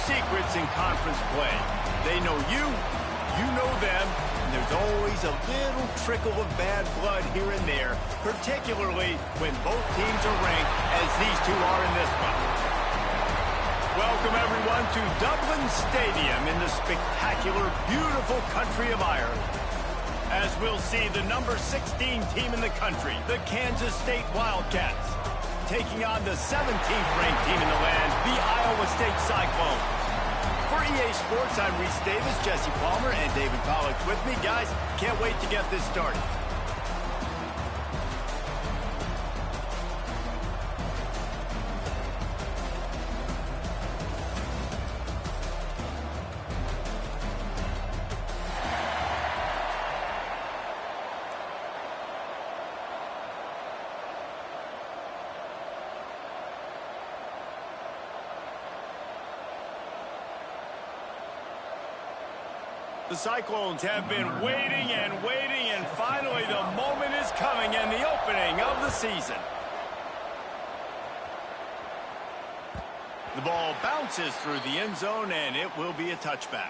secrets in conference play. They know you, you know them, and there's always a little trickle of bad blood here and there, particularly when both teams are ranked as these two are in this one. Welcome, everyone, to Dublin Stadium in the spectacular, beautiful country of Ireland. As we'll see, the number 16 team in the country, the Kansas State Wildcats, taking on the 17th ranked team in the land, the Iowa State Cyclones. For EA Sports, I'm Reese Davis, Jesse Palmer, and David Pollock with me. Guys, can't wait to get this started. The Cyclones have been waiting and finally the moment is coming and the opening of the season. The ball bounces through the end zone and it will be a touchback.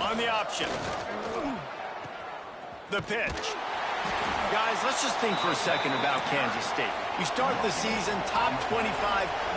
On the option. The pitch. Guys, let's just think for a second about Kansas State. You start the season top 25.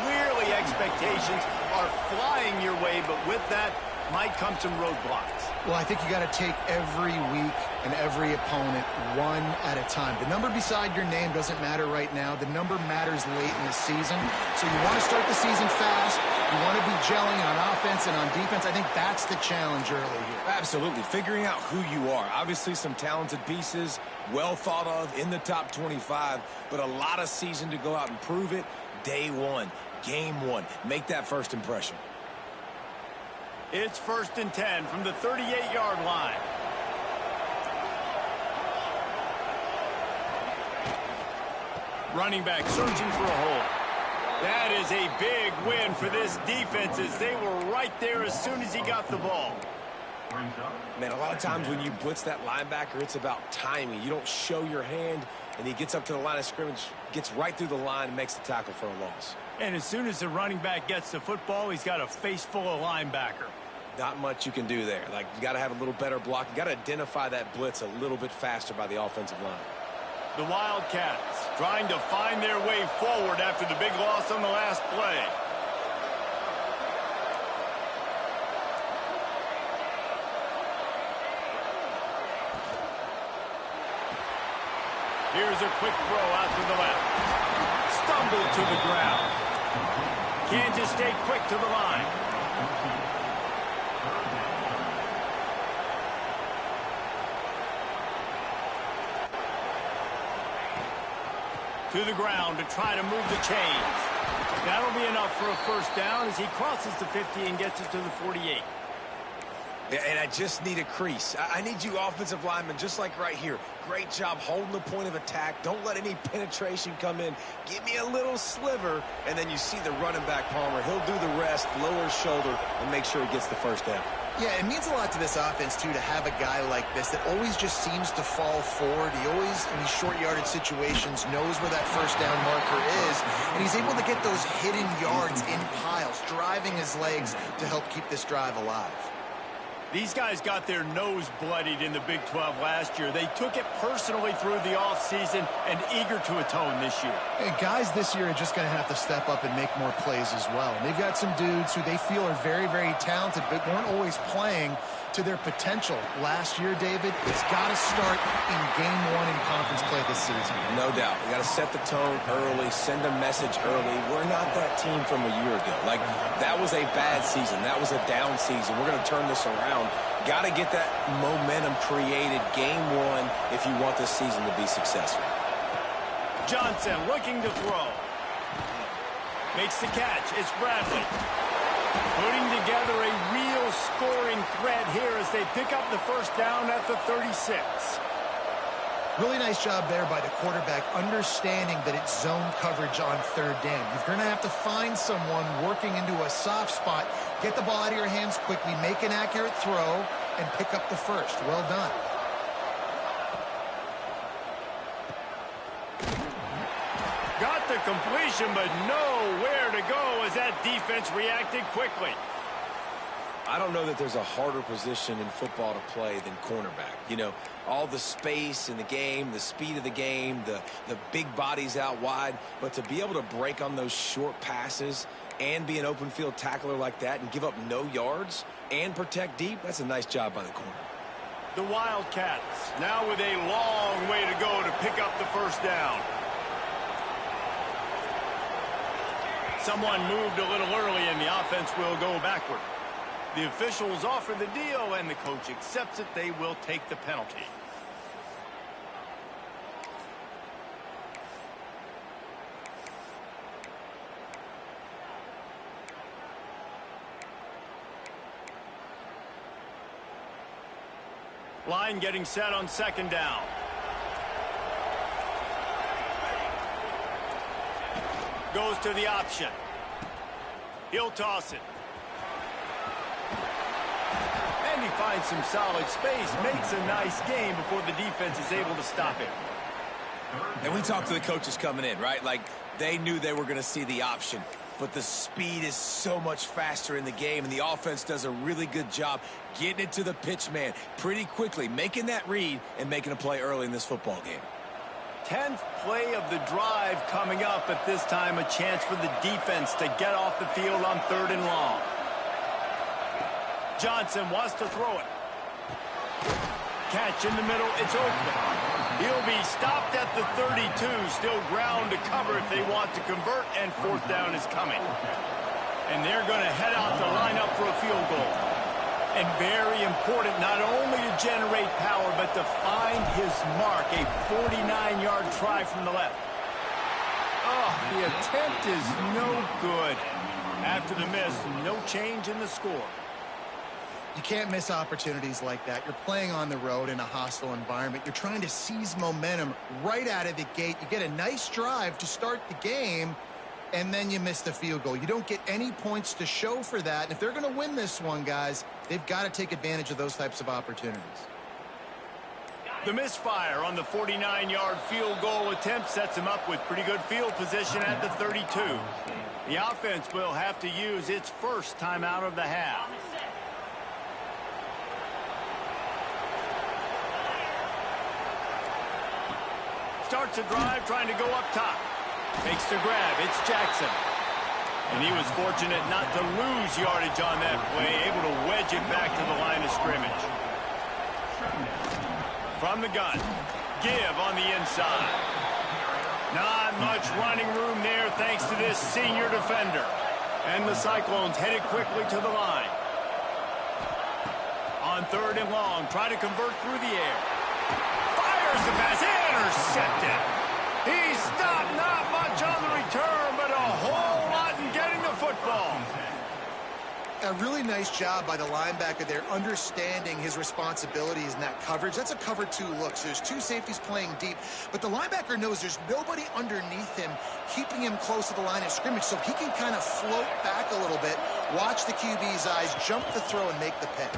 Clearly expectations are flying your way, but with that might come some roadblocks. Well, I think you got to take every week and every opponent one at a time. The number beside your name doesn't matter right now. The number matters late in the season. So you want to start the season fast. You want to be gelling on offense and on defense. I think that's the challenge early here. Absolutely. Figuring out who you are. Obviously some talented pieces, well thought of in the top 25, but a lot of season to go out and prove it. Day one, game one. Make that first impression. It's 1st and 10 from the 38-yard line. Running back searching for a hole. That is a big win for this defense as they were right there as soon as he got the ball. Man, a lot of times when you blitz that linebacker, it's about timing. You don't show your hand, and he gets up to the line of scrimmage, gets right through the line, and makes the tackle for a loss. And as soon as the running back gets the football, he's got a face full of linebacker. Not much you can do there. Like, you got to have a little better block. You got to identify that blitz a little bit faster by the offensive line. The Wildcats trying to find their way forward after the big loss on the last play. Here's a quick throw out to the left. Stumbled to the ground. Kansas State quick to the line. To the ground to try to move the chains. That'll be enough for a first down as he crosses the 50 and gets it to the 48. And I just need a crease. I need you offensive linemen, just like right here. Great job holding the point of attack. Don't let any penetration come in. Give me a little sliver, and then you see the running back, Palmer. He'll do the rest, lower his shoulder, and make sure he gets the first down. Yeah, it means a lot to this offense, too, to have a guy like this that always just seems to fall forward. He always, in these short-yarded situations, knows where that first down marker is, and he's able to get those hidden yards in piles, driving his legs to help keep this drive alive. These guys got their nose bloodied in the Big 12 last year. They took it personally through the offseason and eager to atone this year. And guys this year are just going to have to step up and make more plays as well. And they've got some dudes who they feel are very, very talented, but weren't always playing to their potential. Last year, David, it's got to start in game one in conference play this season. No doubt. We got to set the tone early, send a message early. We're not that team from a year ago. Like, that was a bad season. That was a down season. We're going to turn this around. Got to get that momentum created game one if you want this season to be successful. Johnson looking to throw. Makes the catch. It's Bradley. Putting together a real scoring threat here as they pick up the first down at the 36. Really nice job there by the quarterback, understanding that it's zone coverage on third down. You're going to have to find someone working into a soft spot, get the ball out of your hands quickly, make an accurate throw, and pick up the first. Well done. Got the completion, but nowhere to go as that defense reacted quickly. I don't know that there's a harder position in football to play than cornerback. You know, all the space in the game, the speed of the game, the big bodies out wide. But to be able to break on those short passes and be an open field tackler like that and give up no yards and protect deep, that's a nice job by the corner. The Wildcats now with a long way to go to pick up the first down. Someone moved a little early and the offense will go backward. The officials offer the deal, and the coach accepts it. They will take the penalty. Line getting set on second down. Goes to the option. He'll toss it. And he finds some solid space, makes a nice game before the defense is able to stop him. And we talked to the coaches coming in, right? Like, they knew they were going to see the option. But the speed is so much faster in the game, and the offense does a really good job getting it to the pitch man pretty quickly, making that read and making a play early in this football game. 10th play of the drive coming up. At this time, a chance for the defense to get off the field on 3rd and long. Johnson wants to throw it. Catch in the middle. It's open. He'll be stopped at the 32. Still ground to cover if they want to convert, and 4th down is coming. And they're going to head out to line up for a field goal. And very important not only to generate power, but to find his mark. A 49-yard try from the left. Oh, the attempt is no good. After the miss, no change in the score. You can't miss opportunities like that. You're playing on the road in a hostile environment. You're trying to seize momentum right out of the gate. You get a nice drive to start the game, and then you miss the field goal. You don't get any points to show for that. And if they're going to win this one, guys, they've got to take advantage of those types of opportunities. The misfire on the 49-yard field goal attempt sets him up with pretty good field position at the 32. The offense will have to use its first timeout of the half. Starts a drive trying to go up top. Takes the grab. It's Jackson. And he was fortunate not to lose yardage on that play, able to wedge it back to the line of scrimmage. From the gun. Give on the inside. Not much running room there thanks to this senior defender. And the Cyclones headed quickly to the line. On 3rd and long, try to convert through the air. Fires the pass, intercepted. He stopped, not much on the return, but a whole lot in getting the football. A really nice job by the linebacker there, understanding his responsibilities in that coverage. That's a cover 2 look. So there's 2 safeties playing deep, but the linebacker knows there's nobody underneath him, keeping him close to the line of scrimmage, so he can kind of float back a little bit, watch the QB's eyes, jump the throw, and make the pick.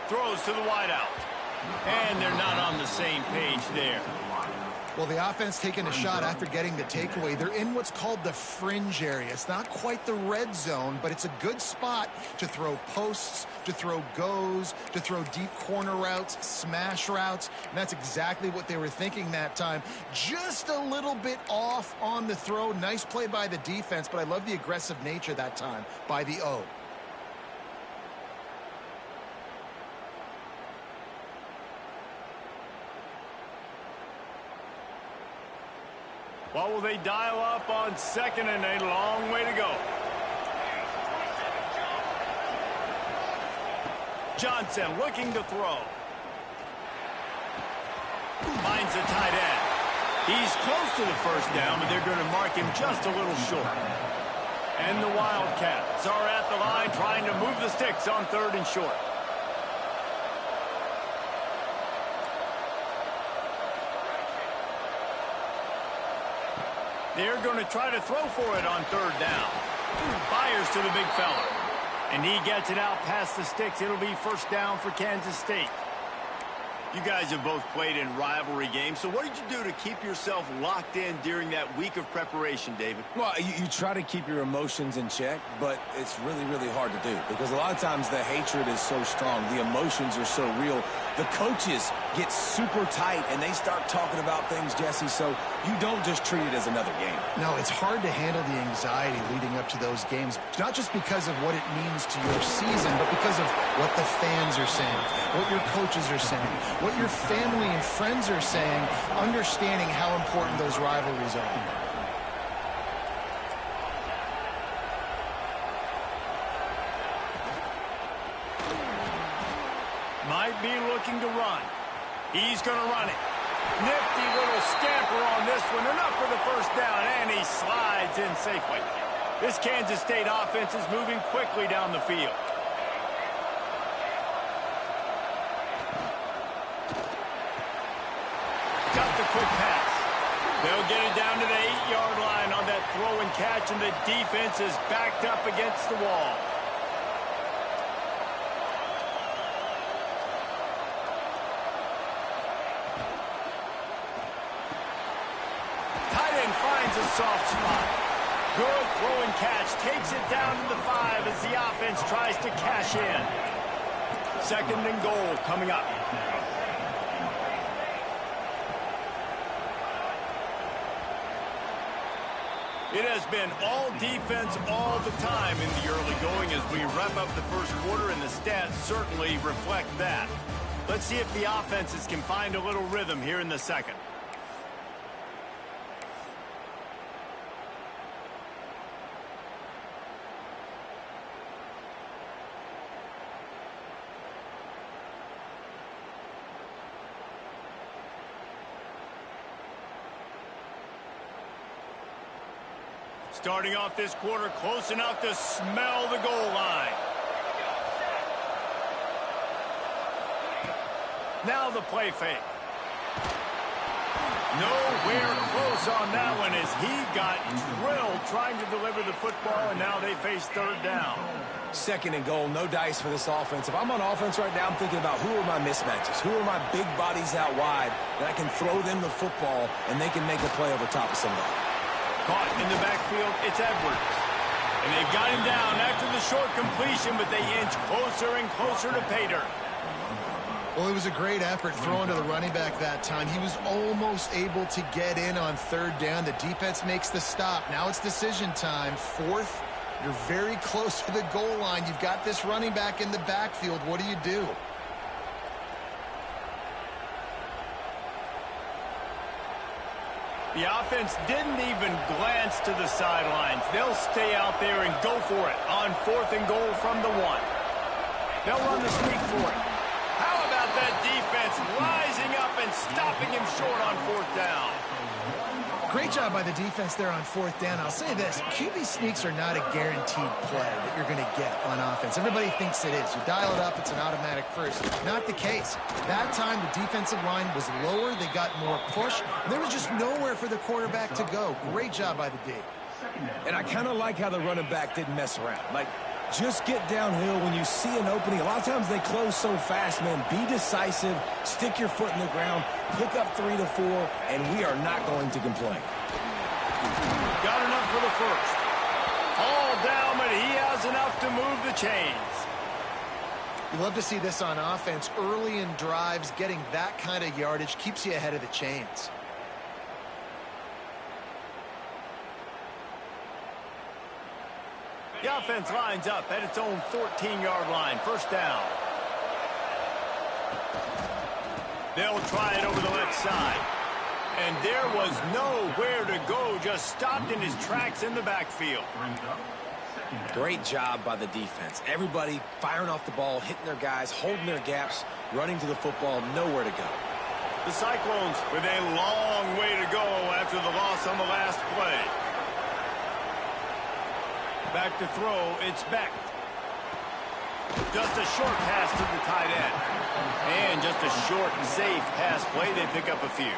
Throws to the wideout. And they're not on the same page there. Well, the offense taking a shot after getting the takeaway. They're in what's called the fringe area. It's not quite the red zone, but it's a good spot to throw posts, to throw goes, to throw deep corner routes, smash routes. And that's exactly what they were thinking that time. Just a little bit off on the throw. Nice play by the defense, but I love the aggressive nature that time by the O. What will they dial up on 2nd and a long way to go? Johnson looking to throw. Finds a tight end. He's close to the first down, but they're going to mark him just a little short. And the Wildcats are at the line trying to move the sticks on 3rd and short. They're going to try to throw for it on 3rd down. Fires to the big fella. And he gets it out past the sticks. It'll be 1st down for Kansas State. You guys have both played in rivalry games, so what did you do to keep yourself locked in during that week of preparation, David? Well, you try to keep your emotions in check, but it's really, really hard to do because a lot of times the hatred is so strong. The emotions are so real. The coaches get super tight, and they start talking about things, Jesse, so you don't just treat it as another game. No, it's hard to handle the anxiety leading up to those games, not just because of what it means to your season, but because of what the fans are saying, what your coaches are saying, what your family and friends are saying, understanding how important those rivalries are. Might be looking to run. He's going to run it. Nifty little scamper on this one. Enough for the 1st down, and he slides in safely. This Kansas State offense is moving quickly down the field. Got the quick pass. They'll get it down to the 8-yard line on that throw and catch, and the defense is backed up against the wall. Finds a soft spot. Good throw and catch. Takes it down to the 5 as the offense tries to cash in. 2nd and goal coming up. It has been all defense all the time in the early going as we wrap up the 1st quarter, and the stats certainly reflect that. Let's see if the offenses can find a little rhythm here in the 2nd. Starting off this quarter close enough to smell the goal line. Now the play fake. Nowhere close on that one as he got drilled trying to deliver the football, and now they face 3rd down. 2nd and goal, no dice for this offense. If I'm on offense right now, I'm thinking about who are my mismatches, who are my big bodies out wide that I can throw them the football and they can make a play over top of somebody. Caught in the backfield, it's Edwards. And they've got him down after the short completion, but they inch closer and closer to pay dirt. Well, it was a great effort throwing to the running back that time. He was almost able to get in on 3rd down. The defense makes the stop. Now it's decision time. 4th, you're very close to the goal line. You've got this running back in the backfield. What do you do? The offense didn't even glance to the sidelines. They'll stay out there and go for it on 4th and goal from the 1. They'll run the sneak for it. How about that defense rising up and stopping him short on 4th down? Great job by the defense there on 4th down. I'll say this, QB sneaks are not a guaranteed play that you're going to get on offense. Everybody thinks it is. You dial it up, it's an automatic first. Not the case. That time, the defensive line was lower. They got more push. There was just nowhere for the quarterback to go. Great job by the D. And I kind of like how the running back didn't mess around. Like, just get downhill when you see an opening. A lot of times they close so fast, man. Be decisive, stick your foot in the ground, pick up 3 to 4, and we are not going to complain. Got enough for the 1st. All down, but he has enough to move the chains. You love to see this on offense. Early in drives, getting that kind of yardage keeps you ahead of the chains. The offense lines up at its own 14-yard line. 1st down. They'll try it over the left side. And there was nowhere to go, just stopped in his tracks in the backfield. Great job by the defense. Everybody firing off the ball, hitting their guys, holding their gaps, running to the football, nowhere to go. The Cyclones with a long way to go after the loss on the last play. Back to throw, it's Beck. Just a short pass to the tight end. And just a short, safe pass play. They pick up a few.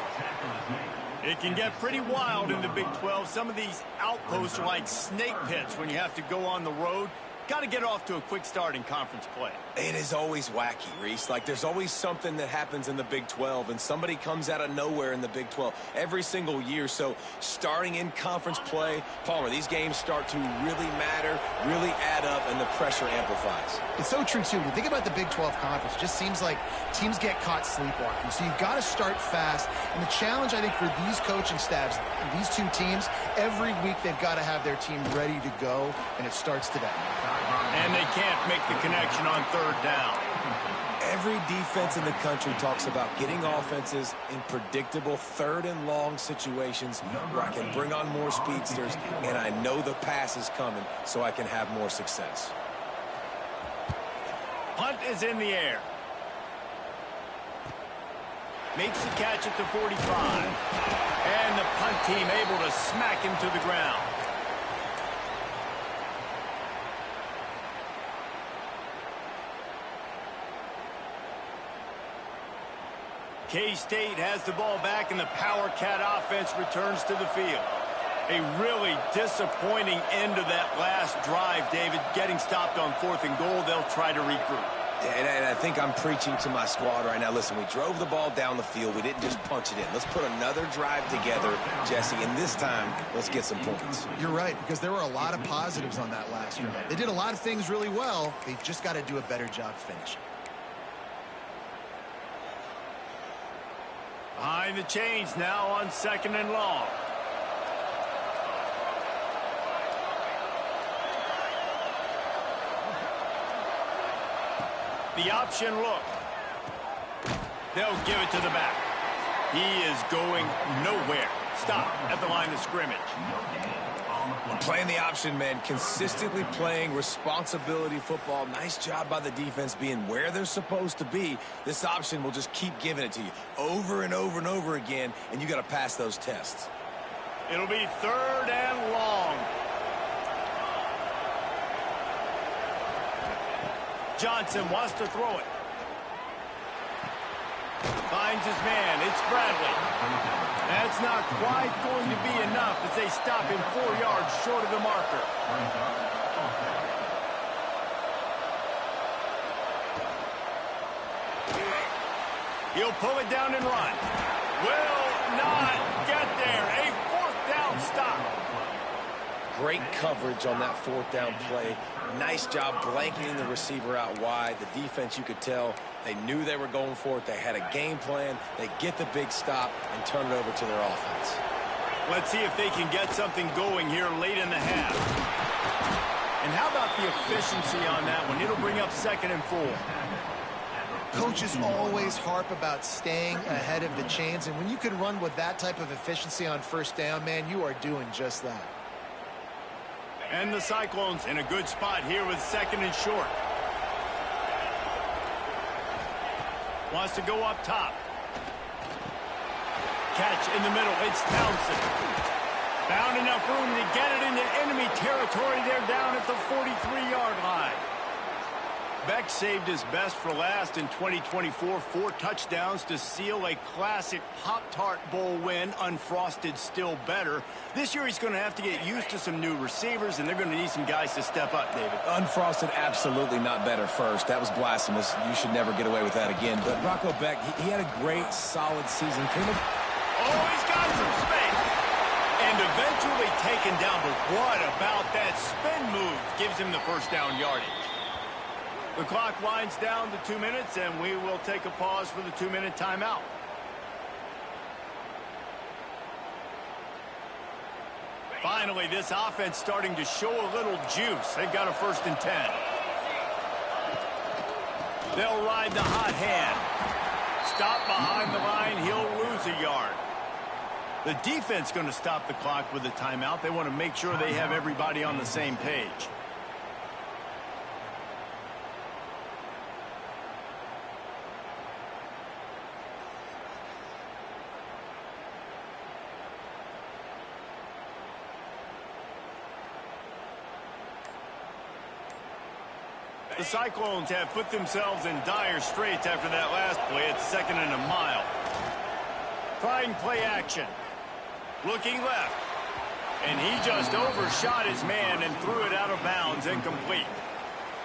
It can get pretty wild in the Big 12. Some of these outposts are like snake pits when you have to go on the road. Got to get off to a quick start in conference play. It is always wacky, Reese. Like, there's always something that happens in the Big 12, and somebody comes out of nowhere in the Big 12 every single year. So, starting in conference play, Palmer, these games start to really matter, really add up, and the pressure amplifies. It's so true, too. When you think about the Big 12 conference, it just seems like teams get caught sleepwalking. So, you've got to start fast. And the challenge, I think, for these coaching staffs, these two teams, every week they've got to have their team ready to go, and it starts today. And they can't make the connection on third down. Every defense in the country talks about getting offenses in predictable third and long situations where I can bring on more speedsters and I know the pass is coming so I can have more success. Punt is in the air. Makes the catch at the 45. And the punt team able to smack him to the ground. K-State has the ball back, and the Power Cat offense returns to the field. A really disappointing end of that last drive, David. Getting stopped on 4th and goal, they'll try to regroup. And I think I'm preaching to my squad right now. Listen, we drove the ball down the field. We didn't just punch it in. Let's put another drive together, Jesse, and this time, let's get some points. You're right, because there were a lot of positives on that last drive. They did a lot of things really well. They've just got to do a better job finishing. Behind the chains now on 2nd and long. The option look. They'll give it to the back. He is going nowhere. Stop at the line of scrimmage. Playing the option, man. Consistently playing responsibility football. Nice job by the defense being where they're supposed to be. This option will just keep giving it to you over and over and over again, and you got to pass those tests. It'll be 3rd and long. Johnson wants to throw it. Finds his man. It's Bradley. That's not quite going to be enough as they stop him 4 yards short of the marker. He'll pull it down and run. Will not get there. A 4th down stop. Great coverage on that 4th down play. Nice job blanketing the receiver out wide. The defense, you could tell, they knew they were going for it. They had a game plan. They get the big stop and turn it over to their offense. Let's see if they can get something going here late in the half. And how about the efficiency on that one? It'll bring up 2nd and 4. Coaches always harp about staying ahead of the chains, and when you can run with that type of efficiency on 1st down, man, you are doing just that. And the Cyclones in a good spot here with 2nd and short. Wants to go up top. Catch in the middle. It's Townsend. Found enough room to get it into enemy territory. They're down at the 43-yard line. Beck saved his best for last in 2024. 4 touchdowns to seal a classic Pop-Tart Bowl win. Unfrosted still better. This year he's going to have to get used to some new receivers, and they're going to need some guys to step up, David. Unfrosted, absolutely not better first. That was blasphemous. You should never get away with that again. But Rocco Beck, he had a great, solid season. Oh, he's got some space. And eventually taken down. But what about that spin move? Gives him the 1st down yardage. The clock winds down to 2 minutes, and we will take a pause for the 2-minute timeout. Finally, this offense starting to show a little juice. They've got a 1st and 10. They'll ride the hot hand. Stop behind the line. He'll lose a yard. The defense going to stop the clock with a timeout. They want to make sure they have everybody on the same page. The Cyclones have put themselves in dire straits after that last play at 2nd and a mile. Trying play action. Looking left. And he just overshot his man and threw it out of bounds, incomplete.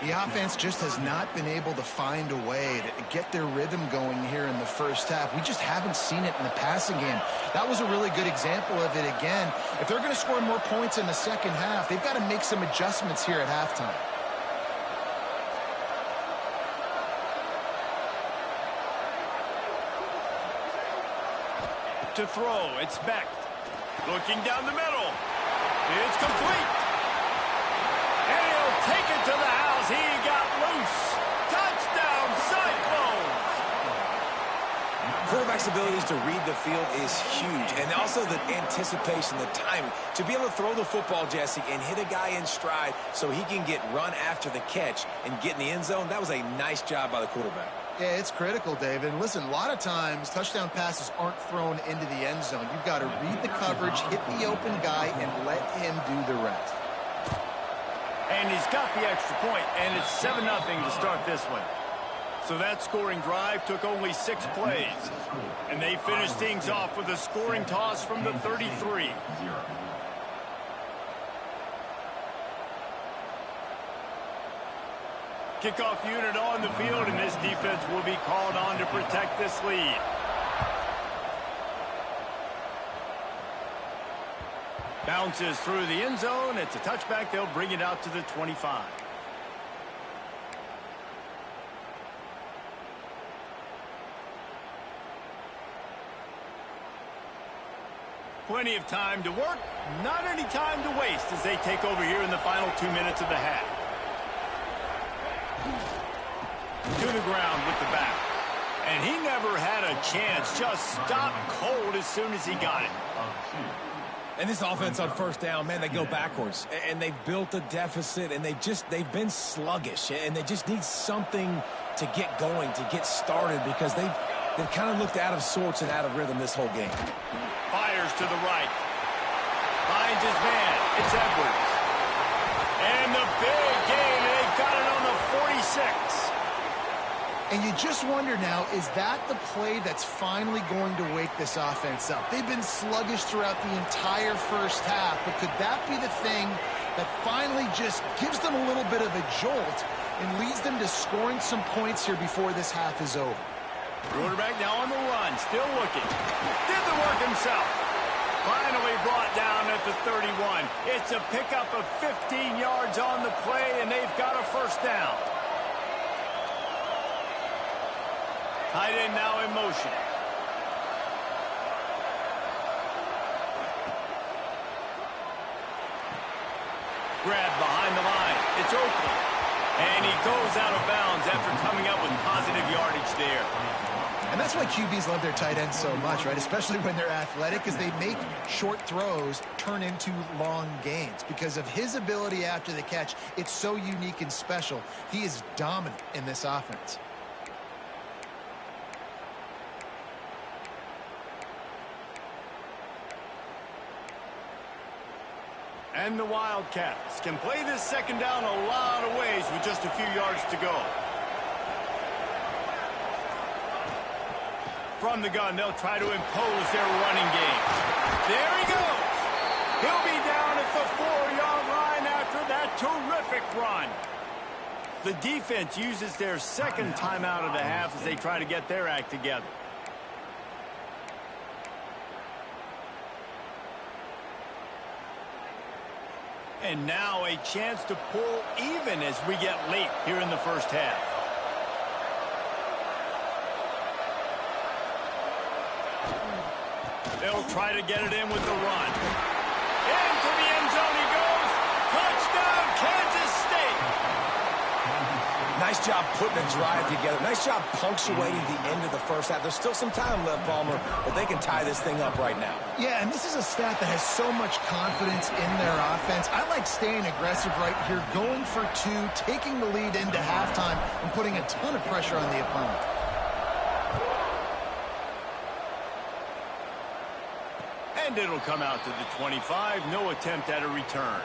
The offense just has not been able to find a way to get their rhythm going here in the first half. We just haven't seen it in the passing game. That was a really good example of it again. If they're going to score more points in the second half, they've got to make some adjustments here at halftime. To throw, it's Beck. Looking down the middle. It's complete. And he'll take it to the house. He got loose. Touchdown, Cyclones! Quarterback's abilities to read the field is huge. And also the anticipation, the timing. To be able to throw the football, Jesse, and hit a guy in stride so he can get run after the catch and get in the end zone, that was a nice job by the quarterback. Yeah, it's critical, David. And listen, a lot of times touchdown passes aren't thrown into the end zone. You've got to read the coverage, hit the open guy, and let him do the rest. And he's got the extra point, and it's 7-0 to start this one. So that scoring drive took only 6 plays. And they finished things off with a scoring toss from the 33. Kickoff unit on the field, and this defense will be called on to protect this lead. Bounces through the end zone. It's a touchback. They'll bring it out to the 25. Plenty of time to work, not any time to waste as they take over here in the final 2 minutes of the half. To the ground with the back. And he never had a chance. Just stopped cold as soon as he got it. And this offense on first down, man, they go backwards. And they've built a deficit, and they've been sluggish. And they just need something to get going, to get started, because they've kind of looked out of sorts and out of rhythm this whole game. Fires to the right. Finds his man. It's Edwards. And the big game, and they've got it on the 46. And you just wonder now, is that the play that's finally going to wake this offense up? They've been sluggish throughout the entire first half, but could that be the thing that finally just gives them a little bit of a jolt and leads them to scoring some points here before this half is over? Quarterback now on the run, still looking. Did the work himself. Finally brought down at the 31. It's a pickup of 15 yards on the play, and they've got a first down. Tight end now in motion. Grab behind the line. It's Oakland. And he goes out of bounds after coming up with positive yardage there. And that's why QBs love their tight ends so much, right? Especially when they're athletic, because they make short throws turn into long gains. Because of his ability after the catch, it's so unique and special. He is dominant in this offense. And the Wildcats can play this second down a lot of ways with just a few yards to go. From the gun, they'll try to impose their running game. There he goes. He'll be down at the 4-yard line after that terrific run. The defense uses their second timeout of the half as they try to get their act together. And now a chance to pull even as we get late here in the first half. They'll try to get it in with the run. Into the end zone he goes. Touchdown, Kansas State. Nice job putting a drive together. Nice job punctuating the end of the first half. There's still some time left, Palmer, but they can tie this thing up right now. Yeah, and this is a staff that has so much confidence in their offense. I like staying aggressive right here, going for 2, taking the lead into halftime, and putting a ton of pressure on the opponent. And it'll come out to the 25. No attempt at a return.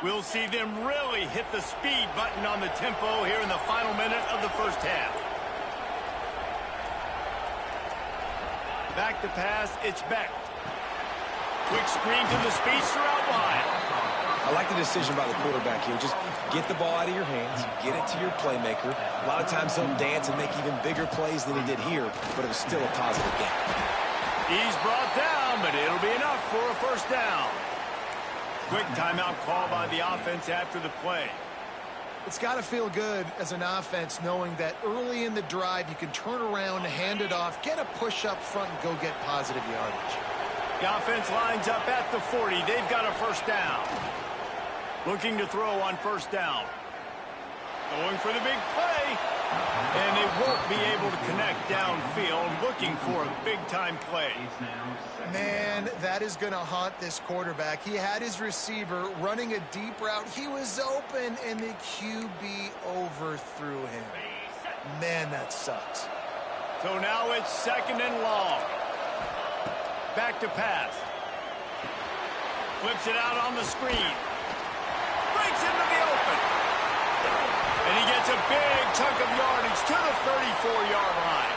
We'll see them really hit the speed button on the tempo here in the final minute of the first half. Back to pass, it's Beck. Quick screen to the speedster out wide. I like the decision by the quarterback here. Just get the ball out of your hands, get it to your playmaker. A lot of times he'll dance and make even bigger plays than he did here, but it was still a positive game. He's brought down, but it'll be enough for a first down. Quick timeout call by the offense after the play. It's got to feel good as an offense knowing that early in the drive you can turn around, hand it off, get a push up front, and go get positive yardage. The offense lines up at the 40. They've got a first down. Looking to throw on first down. Going for the big play. And they won't be able to connect downfield, looking for a big-time play. Man, that is going to haunt this quarterback. He had his receiver running a deep route. He was open, and the QB overthrew him. Man, that sucks. So now it's second and long. Back to pass. Flips it out on the screen. Breaks into the open. And he gets a big chunk of yardage to the 34-yard line.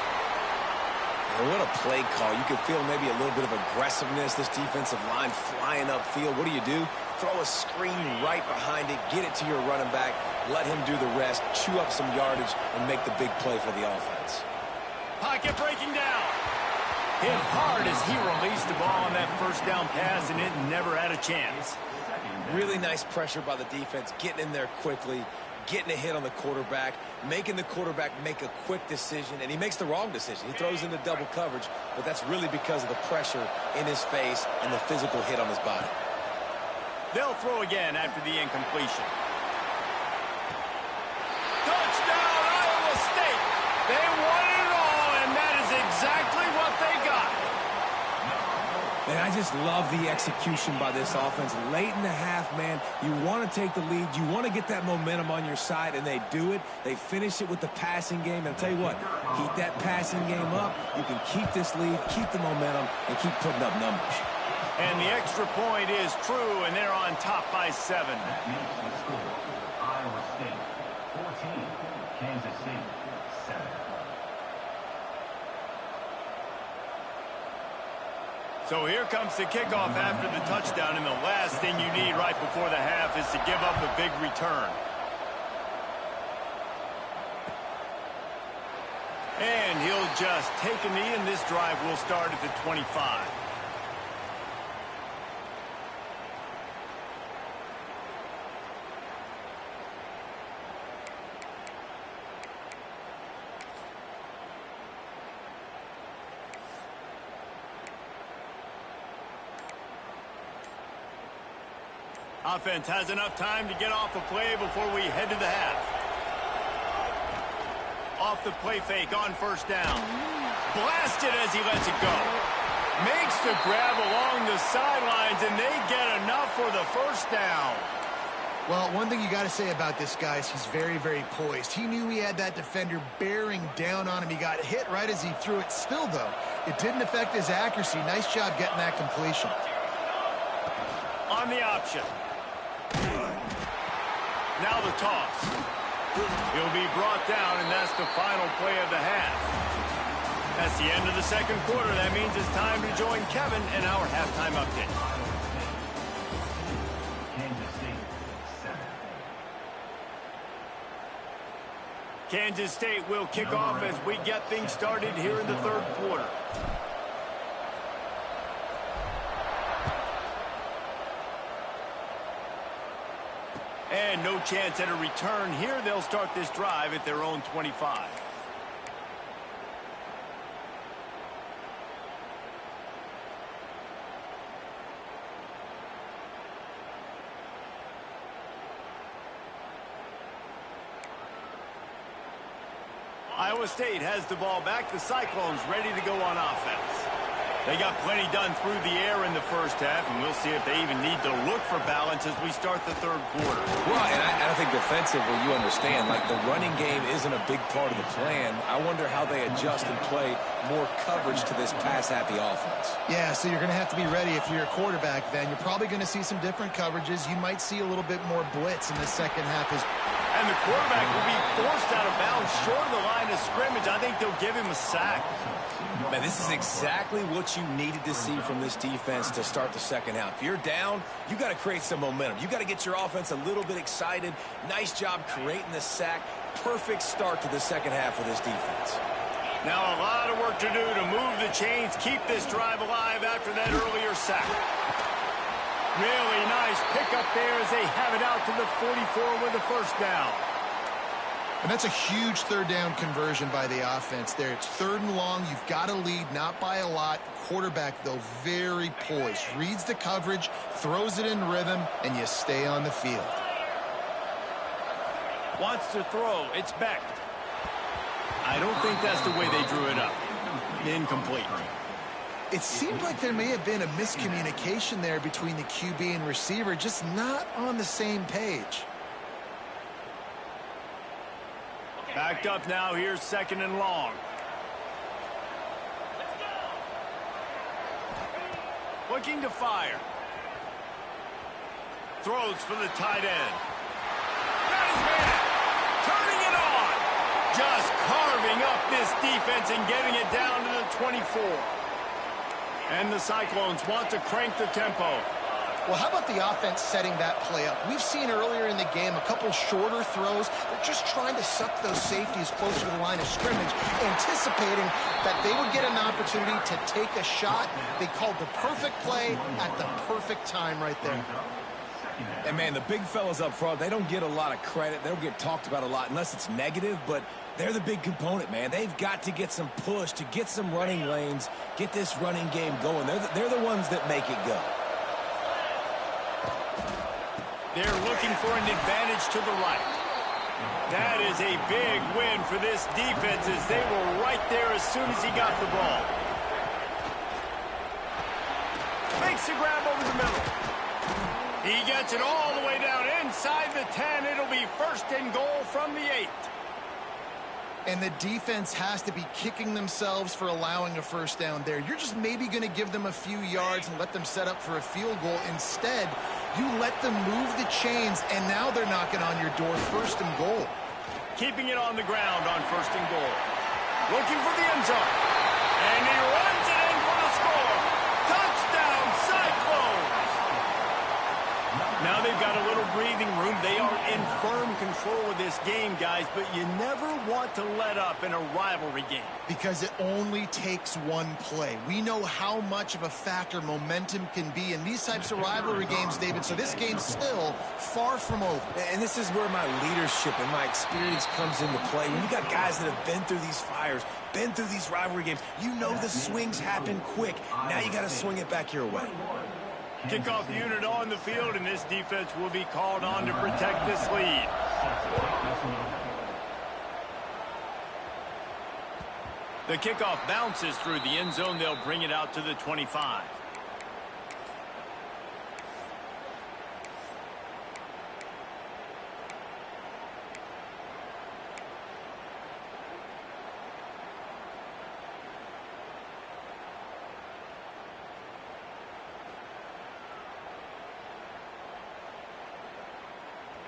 And what a play call. You can feel maybe a little bit of aggressiveness, this defensive line flying upfield. What do? Throw a screen right behind it, get it to your running back, let him do the rest, chew up some yardage, and make the big play for the offense. Pocket breaking down. Hit hard as he released the ball on that first down pass, and it never had a chance. Really nice pressure by the defense, getting in there quickly, getting a hit on the quarterback, making the quarterback make a quick decision, and he makes the wrong decision. He throws into double coverage, but that's really because of the pressure in his face and the physical hit on his body. They'll throw again after the incompletion. Touchdown, Iowa State! They won it all, and that is exactly what they got. Man, I just love the execution by this offense. Late in the half, man, you want to take the lead. You want to get that momentum on your side, and they do it. They finish it with the passing game. And I'll tell you what, keep that passing game up. You can keep this lead, keep the momentum, and keep putting up numbers. And the extra point is true, and they're on top by 7. That makes the score Iowa State 14, Kansas State 7. So here comes the kickoff after the touchdown, and the last thing you need right before the half is to give up a big return. And he'll just take a knee, and this drive will start at the 25. Offense has enough time to get off a play before we head to the half. Off the play fake on first down. Blasted as he lets it go. Makes the grab along the sidelines, and they get enough for the first down. Well, one thing you got to say about this guy is he's very, very poised. He knew he had that defender bearing down on him. He got hit right as he threw it. Still, though, it didn't affect his accuracy. Nice job getting that completion. On the option. Now the toss. He'll be brought down, and that's the final play of the half. That's the end of the second quarter. That means it's time to join Kevin in our halftime update. Kansas State 7. Kansas State will kick off as we get things started here in the third quarter. And no chance at a return here. They'll start this drive at their own 25. Iowa State has the ball back. The Cyclones ready to go on offense. They got plenty done through the air in the first half, and we'll see if they even need to look for balance as we start the third quarter. Well, and I think defensively, you understand, like the running game isn't a big part of the plan. I wonder how they adjust and play more coverage to this pass-happy offense. Yeah, so you're going to have to be ready if you're a quarterback then. You're probably going to see some different coverages. You might see a little bit more blitz in the second half. And the quarterback will be forced out of bounds short of the line of scrimmage. I think they'll give him a sack. Man, this is exactly what you needed to see from this defense to start the second half. If you're down, you got to create some momentum. You got to get your offense a little bit excited. Nice job creating the sack. Perfect start to the second half of this defense. Now a lot of work to do to move the chains, keep this drive alive after that earlier sack. Really nice pickup there as they have it out to the 44 with the first down. And that's a huge third down conversion by the offense there. It's 3rd and long. You've got to lead, not by a lot. Quarterback, though, very poised. Reads the coverage, throws it in rhythm, and you stay on the field. Wants to throw. It's Beck. I don't think that's the way they drew it up. Incomplete. It seemed like there may have been a miscommunication there between the QB and receiver, just not on the same page. Backed up now. Here's 2nd and long. Looking to fire. Throws for the tight end. Got his man. Turning it on. Just carving up this defense and getting it down to the 24. And the Cyclones want to crank the tempo. Well, how about the offense setting that play up? We've seen earlier in the game a couple shorter throws. They're just trying to suck those safeties closer to the line of scrimmage, anticipating that they would get an opportunity to take a shot. They called the perfect play at the perfect time right there. And, man, the big fellas up front, they don't get a lot of credit. They don't get talked about a lot unless it's negative, but they're the big component, man. They've got to get some push, to get some running lanes, get this running game going. They're the ones that make it go. They're looking for an advantage to the right. That is a big win for this defense as they were right there as soon as he got the ball. Makes the grab over the middle. He gets it all the way down inside the 10. It'll be 1st and goal from the 8. And the defense has to be kicking themselves for allowing a first down there. You're just maybe going to give them a few yards and let them set up for a field goal. Instead, you let them move the chains, and now they're knocking on your door. 1st and goal. Keeping it on the ground on 1st and goal. Looking for the end zone. And he runs it in for the score. Touchdown, Cyclones! Now they've got a little breathing room. They are in firm control of this game, guys, but you never want to let up in a rivalry game. Because it only takes one play. We know how much of a factor momentum can be in these types of rivalry games, David, so this game's still far from over. And this is where my leadership and my experience comes into play. When you got guys that have been through these fires, been through these rivalry games, you know the swings happen quick. Now you got to swing it back your way. Kickoff unit on the field, and this defense will be called on to protect this lead. The kickoff bounces through the end zone. They'll bring it out to the 25.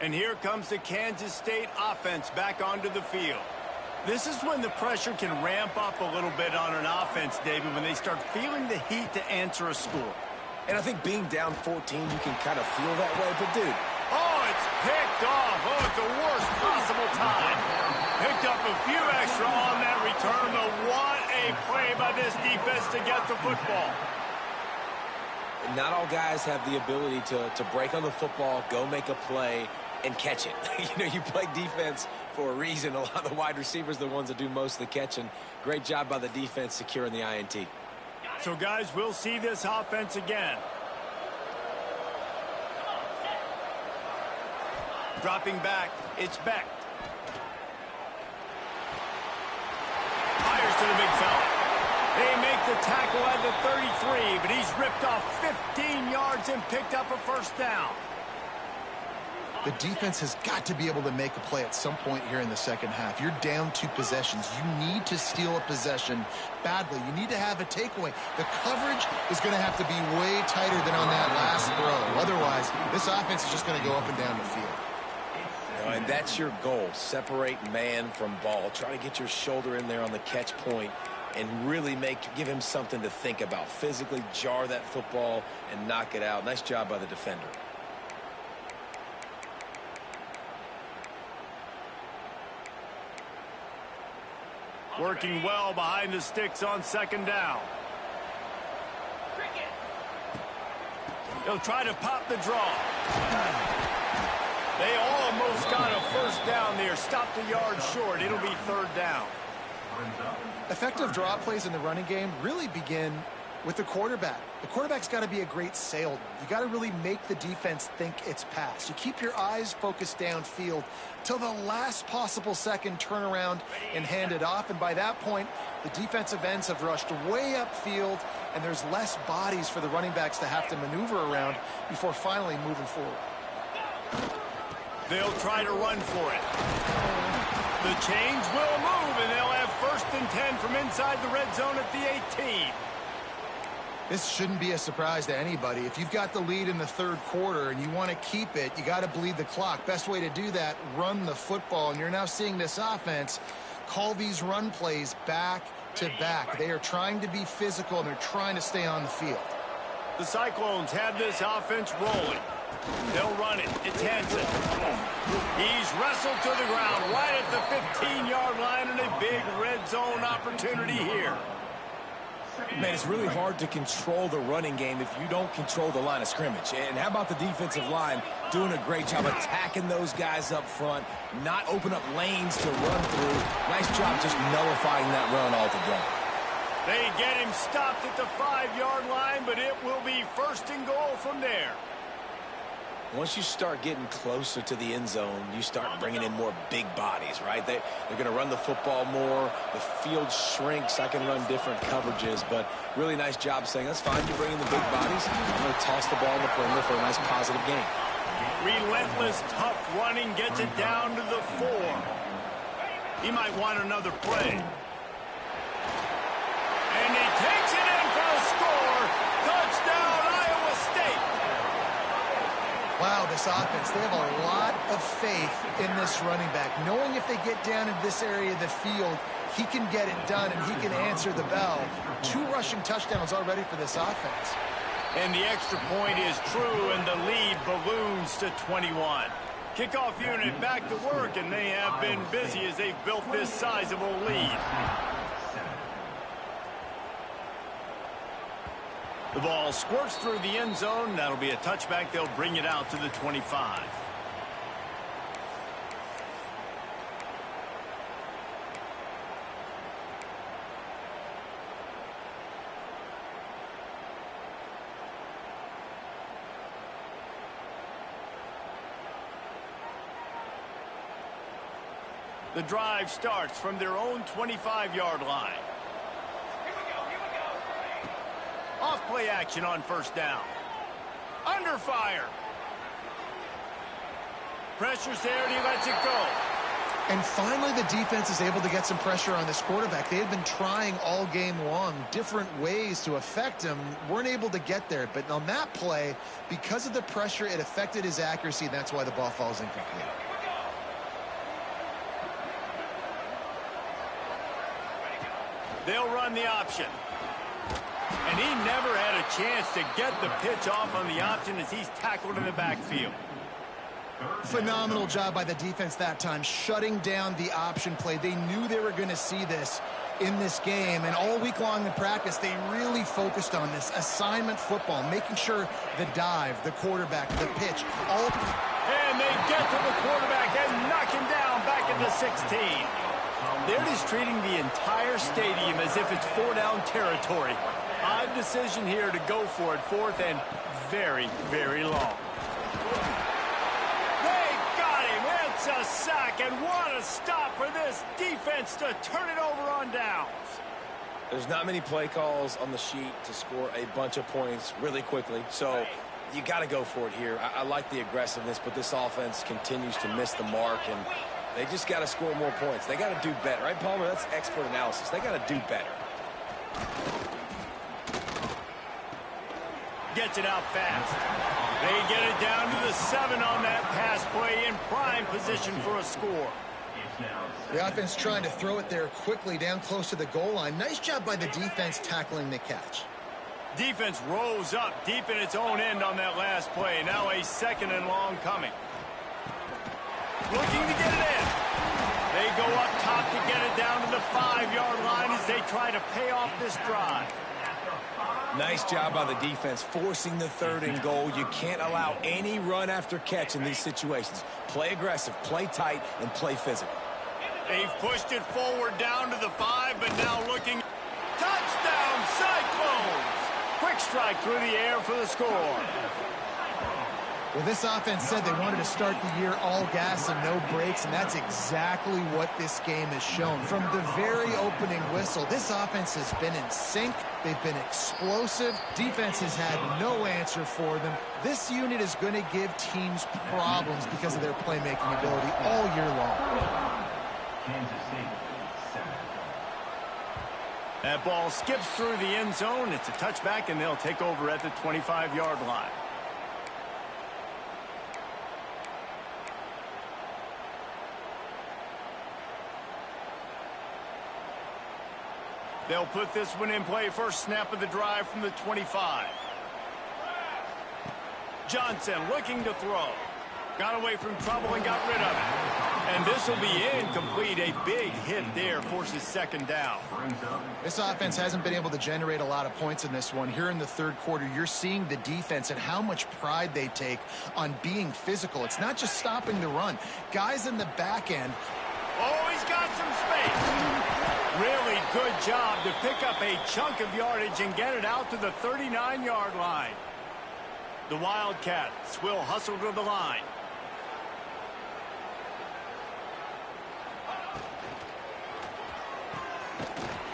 And here comes the Kansas State offense back onto the field. This is when the pressure can ramp up a little bit on an offense, David, when they start feeling the heat to answer a score. And I think being down 14, you can kind of feel that way. But, dude. Oh, it's picked off. Oh, it's the worst possible time. Picked up a few extra on that return, but what a play by this defense to get the football. Not all guys have the ability to break on the football, go make a play, and catch it. You know, you play defense for a reason. A lot of the wide receivers are the ones that do most of the catching. Great job by the defense securing the INT. So, guys, we'll see this offense again. Dropping back, it's Beck. Fires to the big fella. They make the tackle at the 33, but he's ripped off 15 yards and picked up a first down. The defense has got to be able to make a play at some point here in the second half. You're down 2 possessions. You need to steal a possession badly. You need to have a takeaway. The coverage is going to have to be way tighter than on that last throw. Otherwise, this offense is just going to go up and down the field. And that's your goal. Separate man from ball. Try to get your shoulder in there on the catch point and really give him something to think about. Physically jar that football and knock it out. Nice job by the defender. Working well behind the sticks on second down. He'll try to pop the draw. They almost got a first down there. Stopped a yard short. It'll be third down. Effective draw plays in the running game really begin with the quarterback. The quarterback's got to be a great salesman. You got to really make the defense think it's pass. You keep your eyes focused downfield till the last possible second, turn around and hand it off. And by that point, the defensive ends have rushed way upfield, and there's less bodies for the running backs to have to maneuver around before finally moving forward. They'll try to run for it. The chains will move, and they'll have 1st and 10 from inside the red zone at the 18. This shouldn't be a surprise to anybody. If you've got the lead in the third quarter and you want to keep it, you got to bleed the clock. Best way to do that, run the football. And you're now seeing this offense call these run plays back to back. They are trying to be physical, and they're trying to stay on the field. The Cyclones have this offense rolling. They'll run it. It's Hansen. He's wrestled to the ground right at the 15-yard line, and a big red zone opportunity here. Man, it's really hard to control the running game if you don't control the line of scrimmage. And how about the defensive line doing a great job attacking those guys up front, not open up lanes to run through. Nice job just nullifying that run altogether. They get him stopped at the 5-yard line, but it will be 1st and goal from there. Once you start getting closer to the end zone, you start bringing in more big bodies, right? They're going to run the football more. The field shrinks. I can run different coverages, but really nice job saying, that's fine. You bring in the big bodies. I'm going to toss the ball in the perimeter for a nice positive game. Relentless, tough running gets it down to the 4. He might want another play. And he takes it in for a score. Touchdown, Iowa State. Wow, this offense, they have a lot of faith in this running back. Knowing if they get down in this area of the field, he can get it done and he can answer the bell. 2 rushing touchdowns already for this offense. And the extra point is true, and the lead balloons to 21. Kickoff unit back to work, and they have been busy as they've built this sizable lead. The ball squirts through the end zone. That'll be a touchback. They'll bring it out to the 25. The drive starts from their own 25-yard line. Off play action on 1st down. Under fire. Pressure's there, and he lets it go. And finally, the defense is able to get some pressure on this quarterback. They had been trying all game long different ways to affect him. Weren't able to get there. But on that play, because of the pressure, it affected his accuracy, and that's why the ball falls incomplete. They'll run the option. And he never had a chance to get the pitch off on the option as he's tackled in the backfield. Phenomenal job by the defense that time, shutting down the option play. They knew they were going to see this in this game, and all week long in practice, they really focused on this assignment football, making sure the dive, the quarterback, the pitch, all... And they get to the quarterback and knock him down back at the 16. They're just treating the entire stadium as if it's 4-down territory. Odd decision here to go for it, 4th and very, very long. They got him. It's a sack, and what a stop for this defense to turn it over on downs. There's not many play calls on the sheet to score a bunch of points really quickly, so you got to go for it here. I like the aggressiveness, but this offense continues to miss the mark, and they just got to score more points. They got to do better, right, Palmer? That's expert analysis. They got to do better. Gets it out fast. They get it down to the 7 on that pass play, in prime position for a score. The offense trying to throw it there quickly down close to the goal line. Nice job by the defense tackling the catch. Defense rose up deep in its own end on that last play. Now a 2nd and long coming. Looking to get it in. They go up top to get it down to the 5-yard line as they try to pay off this drive. Nice job by the defense forcing the 3rd and goal. You can't allow any run after catch in these situations. Play aggressive, play tight, and play physical. They've pushed it forward down to the 5, but now looking. Touchdown, Cyclones! Quick strike through the air for the score. Well, this offense said they wanted to start the year all gas and no brakes, and that's exactly what this game has shown. From the very opening whistle, this offense has been in sync. They've been explosive. Defense has had no answer for them. This unit is going to give teams problems because of their playmaking ability all year long. Kansas State, 7. That ball skips through the end zone. It's a touchback, and they'll take over at the 25-yard line. They'll put this one in play. First snap of the drive from the 25. Johnson looking to throw. Got away from trouble and got rid of it. And this will be incomplete. A big hit there forces 2nd down. This offense hasn't been able to generate a lot of points in this one. Here in the 3rd quarter, you're seeing the defense and how much pride they take on being physical. It's not just stopping the run. Guys in the back end. Oh, he's got some space. Really good job to pick up a chunk of yardage and get it out to the 39-yard line. The Wildcats will hustle to the line.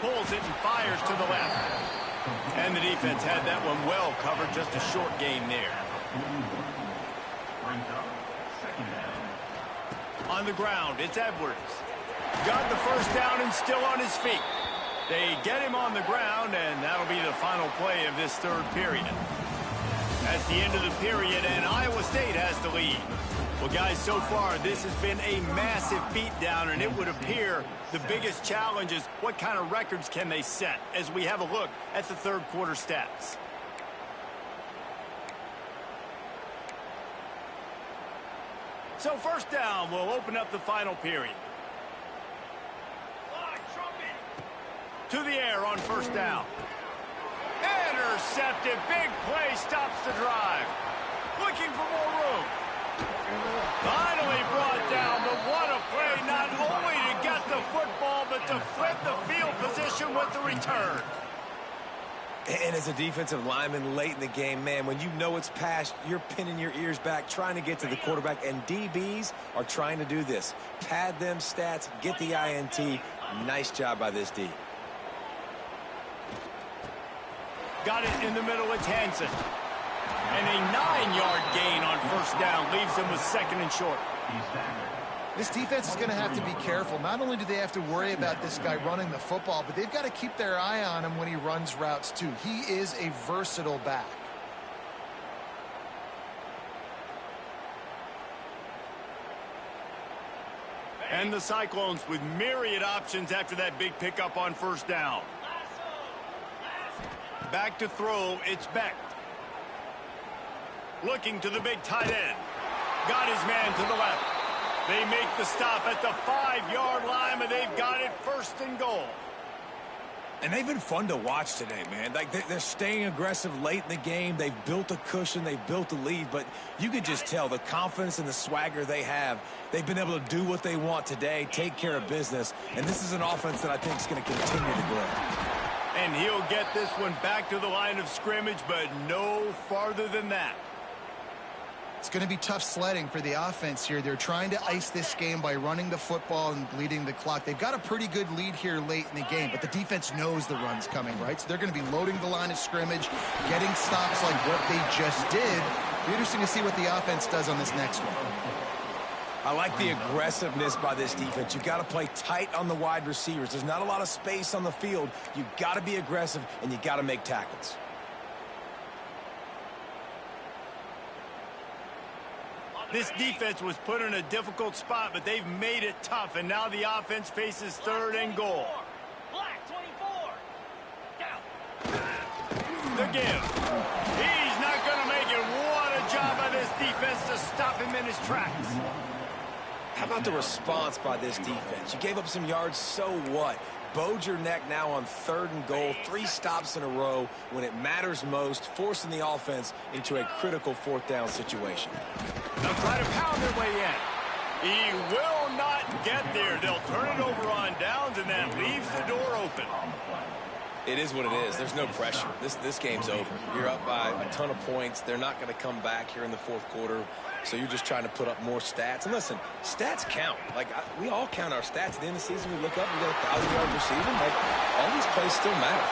Pulls it and fires to the left. And the defense had that one well covered. Just a short gain there. On the ground, it's Edwards. Got the first down and still on his feet. They get him on the ground, and that'll be the final play of this 3rd period. That's the end of the period, and Iowa State has the lead. Well, guys, so far this has been a massive beatdown, and it would appear the biggest challenge is what kind of records can they set as we have a look at the 3rd quarter stats. So first down will open up the final period. To the air on first down. Intercepted. Big play stops the drive. Looking for more room. Finally brought down, but what a play. Not only to get the football, but to flip the field position with the return. And as a defensive lineman late in the game, man, when you know it's past, you're pinning your ears back, trying to get to the quarterback, and DBs are trying to do this. Pad them stats, get the INT. Nice job by this D. Got it in the middle, it's Hansen. And a 9-yard gain on first down leaves them with 2nd and short. This defense is going to have to be careful. Not only do they have to worry about this guy running the football, but they've got to keep their eye on him when he runs routes too. He is a versatile back. And the Cyclones with myriad options after that big pickup on first down. Back to throw, it's Beck. Looking to the big tight end. Got his man to the left. They make the stop at the 5-yard line, but they've got it 1st and goal. And they've been fun to watch today, man. Like they're staying aggressive late in the game. They've built a cushion. They've built a lead. But you could just tell the confidence and the swagger they have. They've been able to do what they want today, take care of business. And this is an offense that I think is going to continue to grow. And he'll get this one back to the line of scrimmage, but no farther than that. It's going to be tough sledding for the offense here. They're trying to ice this game by running the football and bleeding the clock. They've got a pretty good lead here late in the game, but the defense knows the run's coming, right? So they're going to be loading the line of scrimmage, getting stops like what they just did. It'll be interesting to see what the offense does on this next one. I like the aggressiveness by this defense. You got to play tight on the wide receivers. There's not a lot of space on the field. You got to be aggressive, and you got to make tackles. This defense was put in a difficult spot, but they've made it tough, and now the offense faces 3rd and goal. Black 24. Down. The give. He's not going to make it. What a job by this defense to stop him in his tracks. How about the response by this defense? You gave up some yards, so what? Bowed your neck now on 3rd and goal, 3 stops in a row when it matters most, forcing the offense into a critical 4th down situation. They'll try to pound their way in. He will not get there. They'll turn it over on downs, and that leaves the door open. It is what it is. There's no pressure. This game's over. You're up by a ton of points. They're not going to come back here in the 4th quarter, so you're just trying to put up more stats. And listen, stats count. Like, we all count our stats. At the end of the season, we look up and get 1,000 yards receiving. Like, all these plays still matter.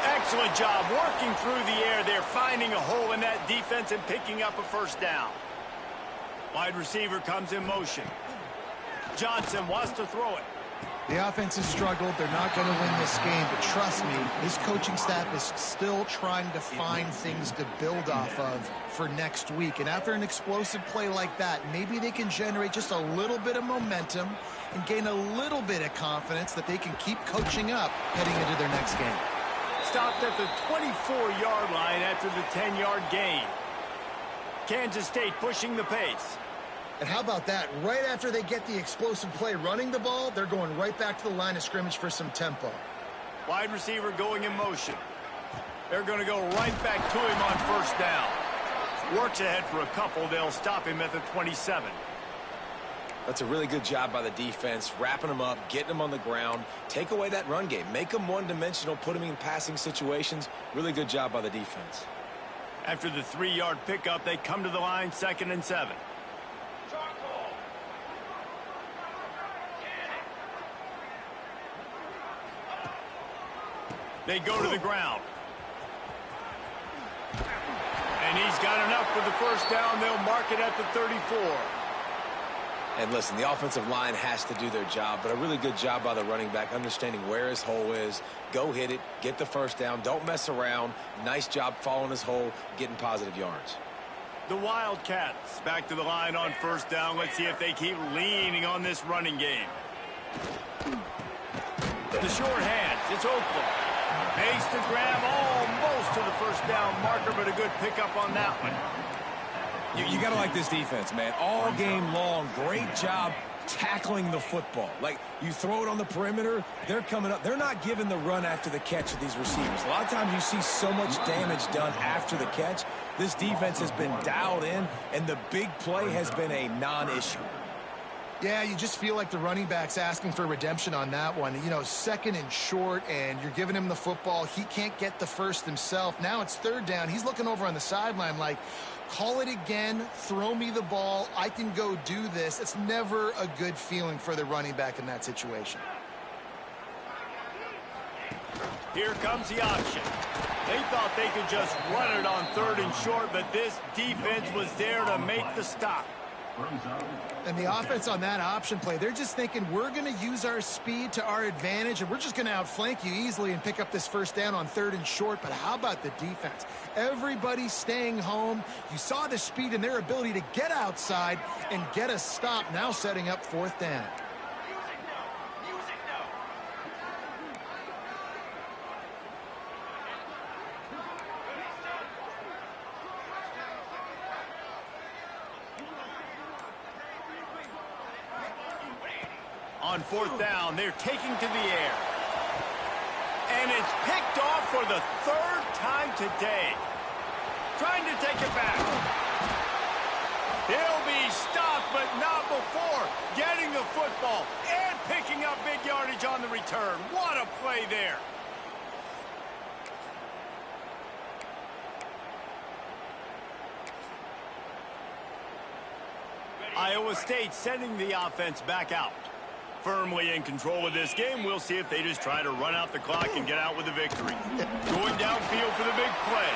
Excellent job working through the air there, finding a hole in that defense and picking up a 1st down. Wide receiver comes in motion. Johnson wants to throw it. The offense has struggled. They're not going to win this game, but trust me, this coaching staff is still trying to find things to build off of for next week. And after an explosive play like that, maybe they can generate just a little bit of momentum and gain a little bit of confidence that they can keep coaching up heading into their next game. Stopped at the 24-yard line after the 10-yard gain. Kansas State pushing the pace. And how about that? Right after they get the explosive play running the ball, they're going right back to the line of scrimmage for some tempo. Wide receiver going in motion. They're going to go right back to him on 1st down. Works ahead for a couple. They'll stop him at the 27. That's a really good job by the defense, wrapping them up, getting them on the ground. Take away that run game. Make them one-dimensional, put them in passing situations. Really good job by the defense. After the 3-yard pickup, they come to the line, 2nd and 7. They go to the ground. And he's got enough for the 1st down. They'll mark it at the 34. And listen, the offensive line has to do their job, but a really good job by the running back, understanding where his hole is. Go hit it, get the 1st down, don't mess around. Nice job following his hole, getting positive yards. The Wildcats back to the line on 1st down. Let's see if they keep leaning on this running game. The short hands, it's Oakland. Makes the grab almost to the 1st down marker, but a good pickup on that one. You got to like this defense, man. All game long, great job tackling the football. Like, you throw it on the perimeter, they're coming up. They're not giving the run after the catch of these receivers. A lot of times you see so much damage done after the catch. This defense has been dialed in, and the big play has been a non-issue. Yeah, you just feel like the running back's asking for redemption on that one. You know, 2nd and short, and you're giving him the football. He can't get the 1st himself. Now it's 3rd down. He's looking over on the sideline like, call it again, throw me the ball, I can go do this. It's never a good feeling for the running back in that situation. Here comes the option. They thought they could just run it on 3rd and short, but this defense was there to make the stop. And the offense on that option play, they're just thinking we're going to use our speed to our advantage, and we're just going to outflank you easily and pick up this 1st down on 3rd and short. But how about the defense? Everybody's staying home. You saw the speed and their ability to get outside and get a stop, now setting up 4th down. On 4th down, they're taking to the air. And it's picked off for the 3rd time today. Trying to take it back. He'll be stopped, but not before getting the football and picking up big yardage on the return. What a play there. Iowa State sending the offense back out. Firmly in control of this game. We'll see if they just try to run out the clock and get out with a victory. Going downfield for the big play.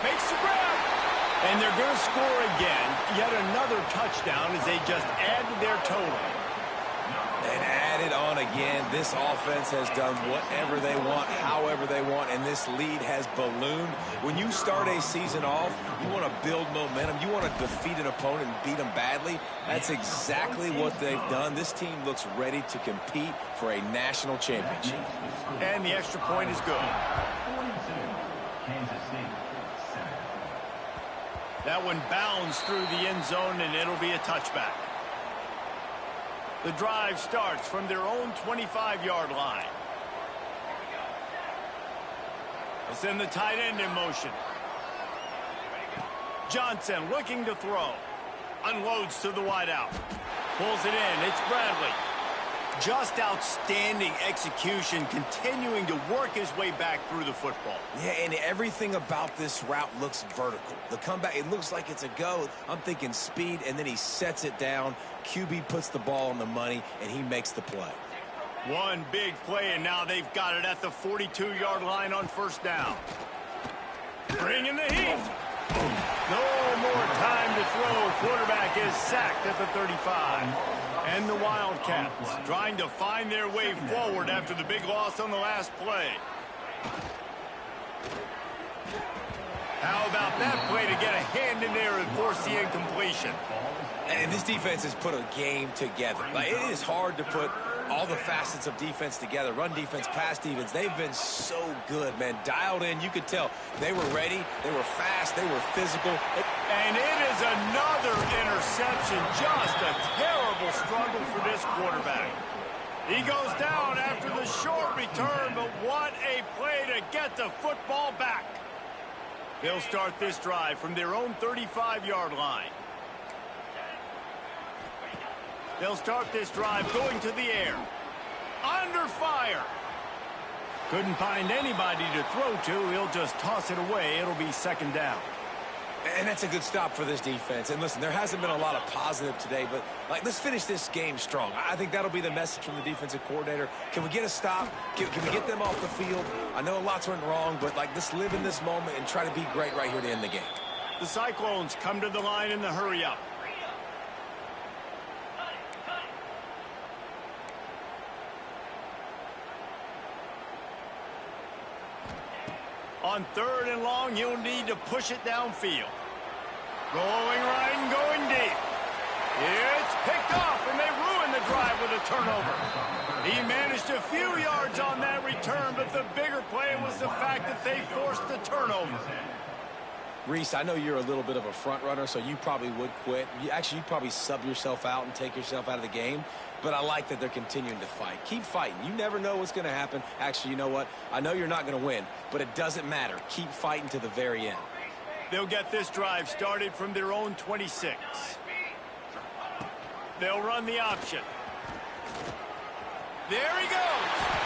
Makes the grab. And they're going to score again. Yet another touchdown as they just add to their total. And added on again. This offense has done whatever they want, however they want, and this lead has ballooned. When you start a season off, you want to build momentum. You want to defeat an opponent and beat them badly. That's exactly what they've done. This team looks ready to compete for a national championship. And the extra point is good. 42, Kansas State, 7. That one bounds through the end zone, and it'll be a touchback. The drive starts from their own 25-yard line. They'll send the tight end in motion. Johnson looking to throw. Unloads to the wideout. Pulls it in. It's Bradley. Just outstanding execution, continuing to work his way back through the football. Yeah, and everything about this route looks vertical. The comeback, it looks like it's a go. I'm thinking speed, and then he sets it down. QB puts the ball on the money, and he makes the play. One big play, and now they've got it at the 42-yard line on first down. Bringing the heat. No more time to throw. Quarterback is sacked at the 35. And the Wildcats trying to find their way forward after the big loss on the last play. How about that play to get a hand in there and force the incompletion? And this defense has put a game together. Like, it is hard to put all the facets of defense together. Run defense, pass defense. They've been so good, man. Dialed in. You could tell they were ready. They were fast. They were physical. And it is another interception. Just a terrible struggle for this quarterback. He goes down after the short return, but what a play to get the football back. They'll start this drive from their own 35-yard line. They'll start this drive going to the air. Under fire. Couldn't find anybody to throw to. He'll just toss it away. It'll be second down. And that's a good stop for this defense. And listen, there hasn't been a lot of positive today, but let's finish this game strong. I think that'll be the message from the defensive coordinator. Can we get a stop? Can we get them off the field? I know lots went wrong, but let's live in this moment and try to be great right here to end the game. The Cyclones come to the line in the hurry-up. On third and long, you'll need to push it downfield. Going right and going deep. It's picked off, and they ruin the drive with a turnover. He managed a few yards on that return, but the bigger play was the fact that they forced the turnover. Reese, I know you're a little bit of a front runner, so you probably would quit. You'd probably sub yourself out and take yourself out of the game. But I like that they're continuing to fight. Keep fighting. You never know what's going to happen. Actually, you know what? I know you're not going to win, but it doesn't matter. Keep fighting to the very end. They'll get this drive started from their own 26. They'll run the option. There he goes.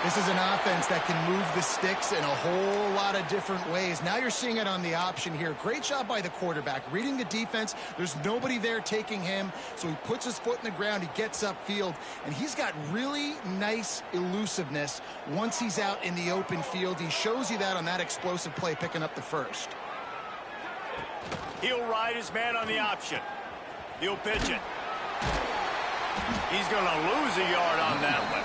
This is an offense that can move the sticks in a whole lot of different ways. Now you're seeing it on the option here. Great job by the quarterback. Reading the defense, there's nobody there taking him, so he puts his foot in the ground, he gets upfield, and he's got really nice elusiveness once he's out in the open field. He shows you that on that explosive play, picking up the first. He'll ride his man on the option. He'll pitch it. He's going to lose a yard on that one.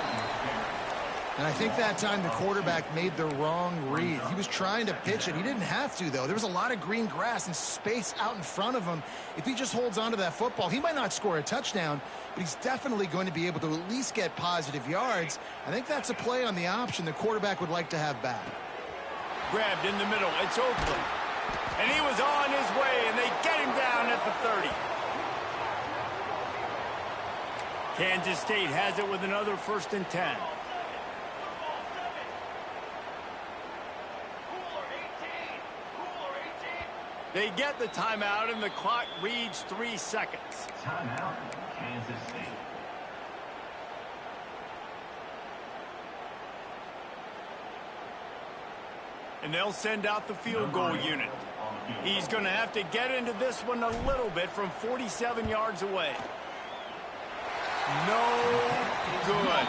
And I think that time the quarterback made the wrong read. He was trying to pitch it. He didn't have to, though. There was a lot of green grass and space out in front of him. If he just holds on to that football, he might not score a touchdown, but he's definitely going to be able to at least get positive yards. I think that's a play on the option the quarterback would like to have back. Grabbed in the middle. It's Oakland. And he was on his way, and they get him down at the 30. Kansas State has it with another 1st and 10. They get the timeout, and the clock reads 3 seconds. Timeout, Kansas State. And they'll send out the field goal unit. He's going to have to get into this one a little bit from 47 yards away. No good.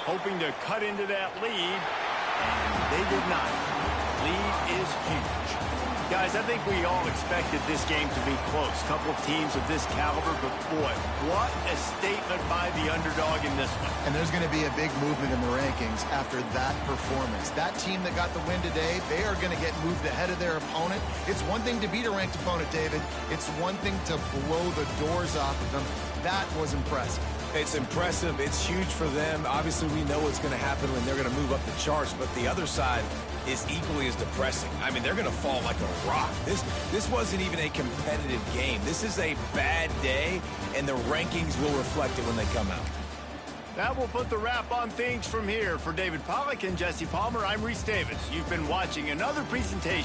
Hoping to cut into that lead, and they did not. Lead is huge. Guys, I think we all expected this game to be close. Couple of teams of this caliber, but boy, what a statement by the underdog in this one. And there's going to be a big movement in the rankings after that performance. That team that got the win today, they are going to get moved ahead of their opponent. It's one thing to beat a ranked opponent, David. It's one thing to blow the doors off of them. That was impressive. It's impressive. It's huge for them. Obviously, we know what's going to happen when they're going to move up the charts, but the other side is equally as depressing. I mean, they're going to fall like a rock. This wasn't even a competitive game. This is a bad day, and the rankings will reflect it when they come out. That will put the wrap on things from here. For David Pollack and Jesse Palmer, I'm Reese Davis. You've been watching another presentation